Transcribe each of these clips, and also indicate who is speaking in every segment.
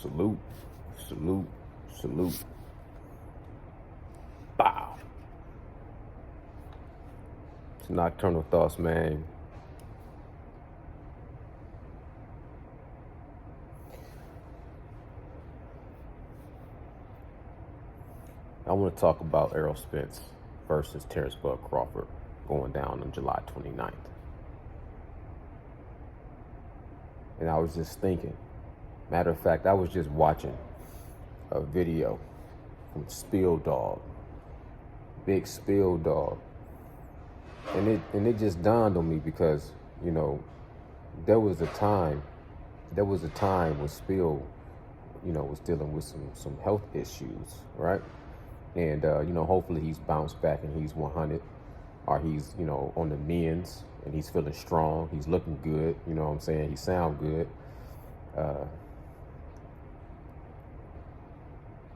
Speaker 1: Salute, salute, salute. Bow. It's Nocturnal Thoughts, man. I want to talk about Errol Spence versus Crawford going down on July 29th. And I was just thinking, matter of fact, I was just watching a video from Spill Dog, Big Spill Dog. And it just dawned on me because, you know, there was a time when Spill, you know, was dealing with some health issues, right? And, you know, hopefully he's bounced back and he's 100, or he's, you know, on the mends and he's feeling strong. He's looking good. You know what I'm saying? He sound good.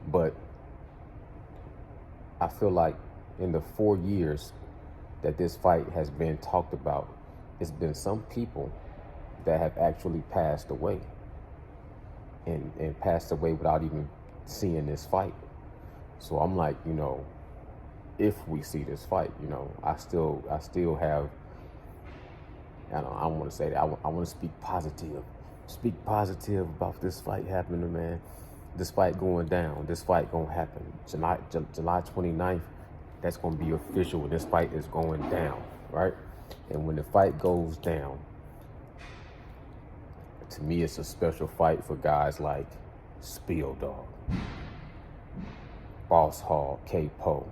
Speaker 1: But I feel like in the 4 years that this fight has been talked about, it's been some people that have actually passed away and passed away without even seeing this fight. So I'm like, you know, if we see this fight, you know, I still have, I don't want to say that. I want to speak positive about this fight happening, man. This fight going down. This fight going to happen. July 29th, that's going to be official when this fight is going down, right? And when the fight goes down, to me, it's a special fight for guys like Spill Dog, Boss Hall, K-Po,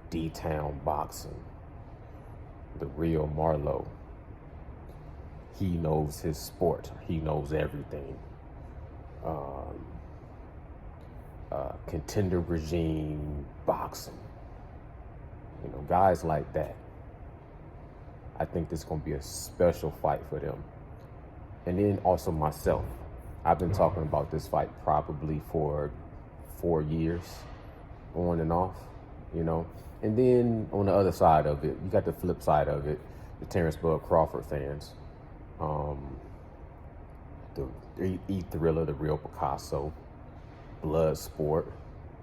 Speaker 1: D-Town Boxing, the real Marlowe. He knows his sport. He knows everything. Contender Regime Boxing. You know, guys like that. I think this is going to be a special fight for them. And then also myself. I've been talking about this fight probably for 4 years, on and off, you know. And then on the other side of it, you got the flip side of it, the Terrence Bud Crawford fans. The E-Thriller, the real Picasso, Blood Sport,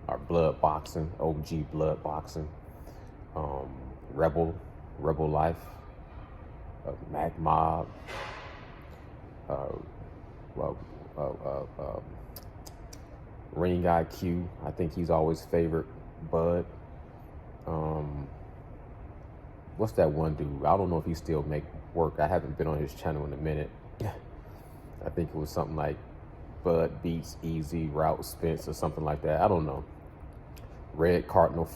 Speaker 1: or Blood Boxing, OG Blood Boxing, Rebel Life, Mac Mob, Ring IQ. I think he's always favored Bud. What's that one dude? I don't know if he still make work. I haven't been on his channel in a minute. I think it was something like Bud Beats Easy Route Spence or something like that. I don't know. Red Cardinal.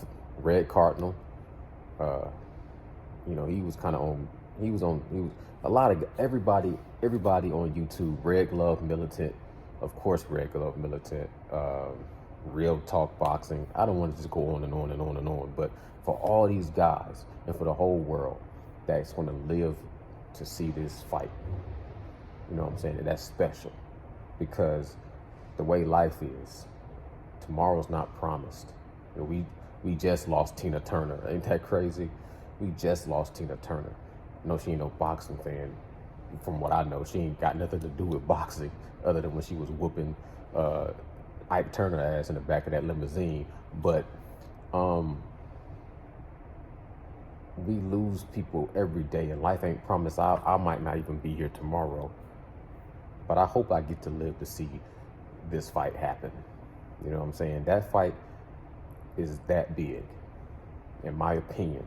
Speaker 1: You know, he was a lot of everybody on YouTube. Red Glove Militant, of course, Red Glove Militant. Real Talk Boxing. I don't want to just go on and on and on and on, but for all these guys and for the whole world that's going to live to see this fight, you know what I'm saying? And that's special because the way life is, tomorrow's not promised. You know, we just lost Tina Turner. Ain't that crazy? We just lost Tina Turner. I know she ain't no boxing fan. From what I know, she ain't got nothing to do with boxing other than when she was whooping Ike Turner ass in the back of that limousine. But we lose people every day, and life ain't promised. I might not even be here tomorrow, but I hope I get to live to see this fight happen. You know what I'm saying? That fight is that big, in my opinion.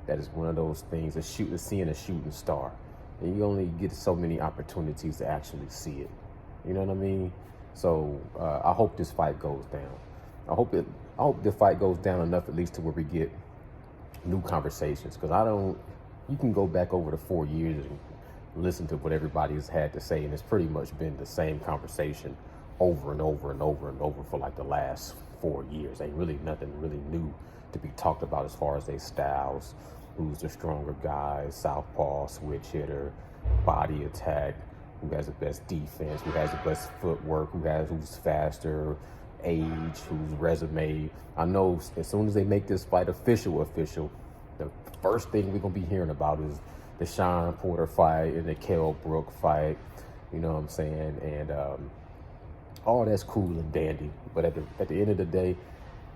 Speaker 1: That is one of those things, seeing a shooting star. And you only get so many opportunities to actually see it. You know what I mean? So I hope this fight goes down. I hope the fight goes down enough at least to where we get new conversations. Because you can go back over the 4 years and listen to what everybody's had to say, and it's pretty much been the same conversation over and over and over and over for like the last 4 years. Ain't really nothing really new to be talked about as far as their styles. Who's the stronger guy, southpaw, switch hitter, body attack, who has the best defense, who has the best footwork, who's faster, age, whose resume. I know as soon as they make this fight official, the first thing we're gonna be hearing about is the Sean Porter fight and the Kell Brook fight. You know what I'm saying? And all that's cool and dandy. But at the end of the day,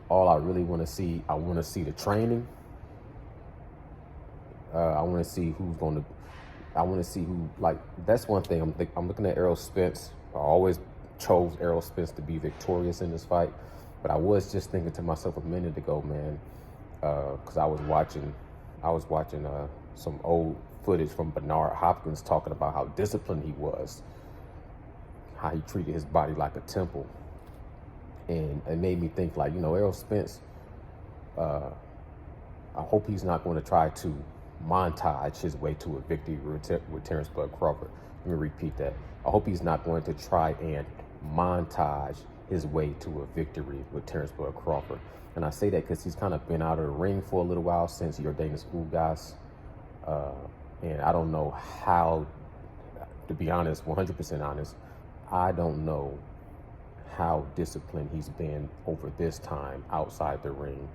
Speaker 1: all I really want to see, I want to see the training. I want to see who's going to. I want to see who, like, that's one thing. I'm looking at Errol Spence. I always chose Errol Spence to be victorious in this fight, but I was just thinking to myself a minute ago, man, because I was watching some old footage from Bernard Hopkins talking about how disciplined he was, how he treated his body like a temple, and it made me think, like, Errol Spence. I hope he's not going to try to montage his way to a victory with Terrence Bud Crawford. Let me repeat that. I hope he's not going to try and montage his way to a victory with Terrence Bud Crawford. And I say that because he's kind of been out of the ring for a little while since Yordenis Ugas. And I don't know how, to be honest, 100% honest, I don't know how disciplined he's been over this time outside the ring,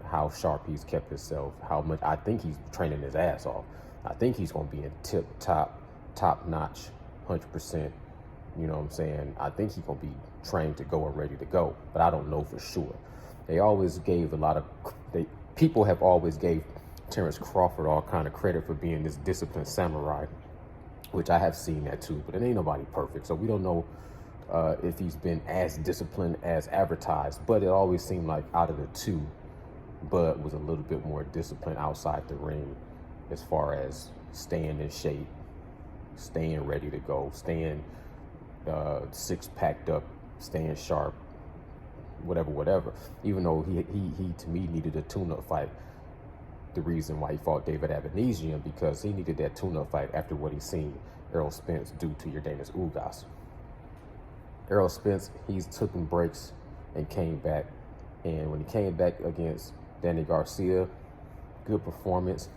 Speaker 1: how sharp he's kept himself, how much. I think he's training his ass off. I think he's going to be in top notch, 100%. You know what I'm saying? I think he's going to be trained to go and ready to go, but I don't know for sure. They always gave people have always gave Terrence Crawford all kind of credit for being this disciplined samurai, which I have seen that too, but it ain't nobody perfect. So we don't know if he's been as disciplined as advertised, but it always seemed like out of the two, Bud was a little bit more disciplined outside the ring as far as staying in shape, staying ready to go, staying six-packed up, staying sharp, whatever. Even though he to me needed a tune-up fight. The reason why he fought David Avanesian, because he needed that tune-up fight after what he's seen Errol Spence do to Yordenis Ugas. Errol Spence, he's taken breaks and came back. And when he came back against Danny Garcia, good performance,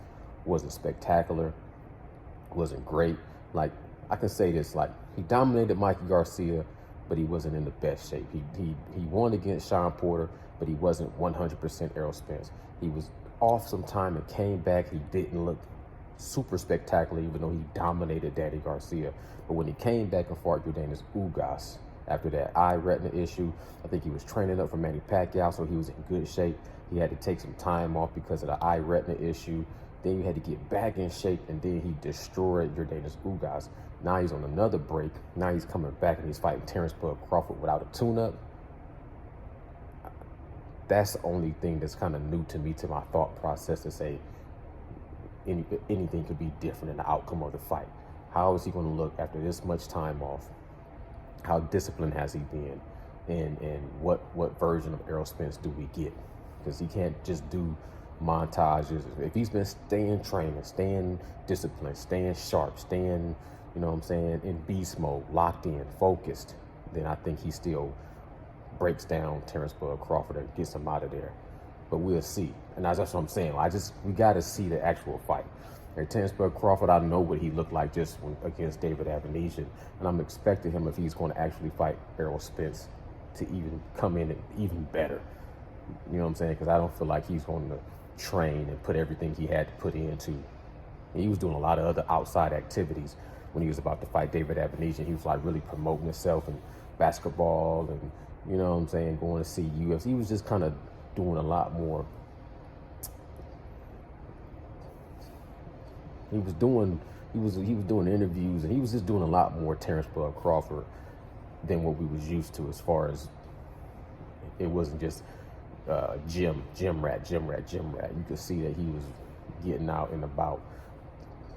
Speaker 1: wasn't spectacular, wasn't great. Like, I can say this, like, he dominated Mikey Garcia, but he wasn't in the best shape. He won against Sean Porter, but he wasn't 100% Errol Spence. He was off some time and came back. He didn't look super spectacular, even though he dominated Danny Garcia. But when he came back and fought Yordenis Ugas, after that eye retina issue, I think he was training up for Manny Pacquiao, so he was in good shape. He had to take some time off because of the eye retina issue. Then he had to get back in shape, and then he destroyed Yordenis Ugas. Now he's on another break. Now he's coming back, and he's fighting Terrence Bud Crawford without a tune-up. That's the only thing that's kind of new to me, to my thought process, to say anything could be different in the outcome of the fight. How is he going to look after this much time off? How disciplined has he been? And what version of Errol Spence do we get? Because he can't just do montages. If he's been staying training, staying disciplined, staying sharp, staying, in beast mode, locked in, focused, then I think he still breaks down Terrence Bud Crawford and gets him out of there. But we'll see. And that's what I'm saying. We got to see the actual fight. And Terrence Bud Crawford, I know what he looked like just against David Avanesian, and I'm expecting him, if he's going to actually fight Errol Spence, to even come in and even better. You know what I'm saying? Because I don't feel like he's going to train and put everything he had to put into. And he was doing a lot of other outside activities when he was about to fight David Avanesian. He was like really promoting himself in basketball and, you know what I'm saying, going to see UFC. He was just kind of doing a lot more. He was doing interviews, and he was just doing a lot more Terrence Bud Crawford than what we was used to, as far as it wasn't just gym rat. You could see that he was getting out and about,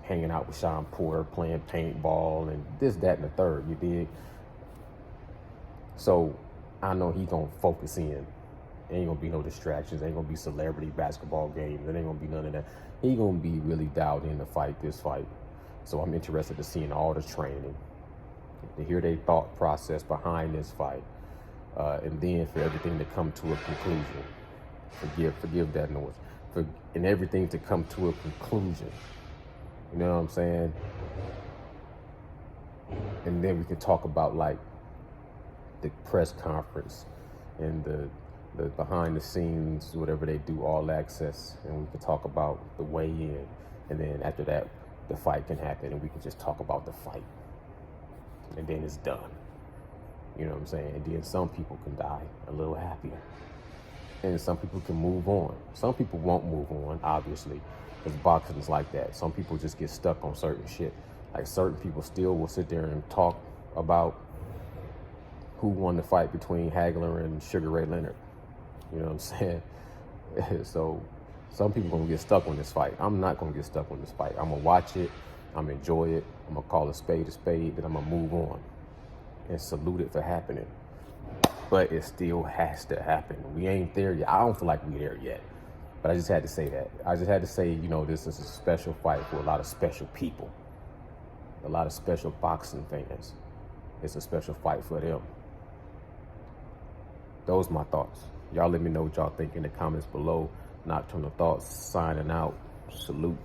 Speaker 1: hanging out with Sean Porter, playing paintball and this, that, and the third, you dig? So I know he's gonna focus in. Ain't gonna be no distractions, ain't gonna be celebrity basketball games, there ain't gonna be none of that. He gonna be really dialed in to fight this fight. So I'm interested to seeing all the training, to hear their thought process behind this fight, and then for everything to come to a conclusion. Forgive that noise. And everything to come to a conclusion. You know what I'm saying? And then we can talk about, like, the press conference and the behind the scenes, whatever they do, all access, and we can talk about the weigh-in, and then after that the fight can happen and we can just talk about the fight, and then it's done. You know what I'm saying? And then some people can die a little happier. And some people can move on. Some people won't move on, obviously, because boxing is like that. Some people just get stuck on certain shit. Like certain people still will sit there and talk about who won the fight between Hagler and Sugar Ray Leonard. You know what I'm saying? So some people gonna get stuck on this fight. I'm not gonna get stuck on this fight. I'm gonna watch it. I'm gonna enjoy it. I'm gonna call a spade, then I'm gonna move on and salute it for happening. But it still has to happen. We ain't there yet. I don't feel like we're there yet. But I just had to say that. I just had to say, this is a special fight for a lot of special people. A lot of special boxing fans. It's a special fight for them. Those are my thoughts. Y'all let me know what y'all think in the comments below. Nocturnal Thoughts signing out. Salute.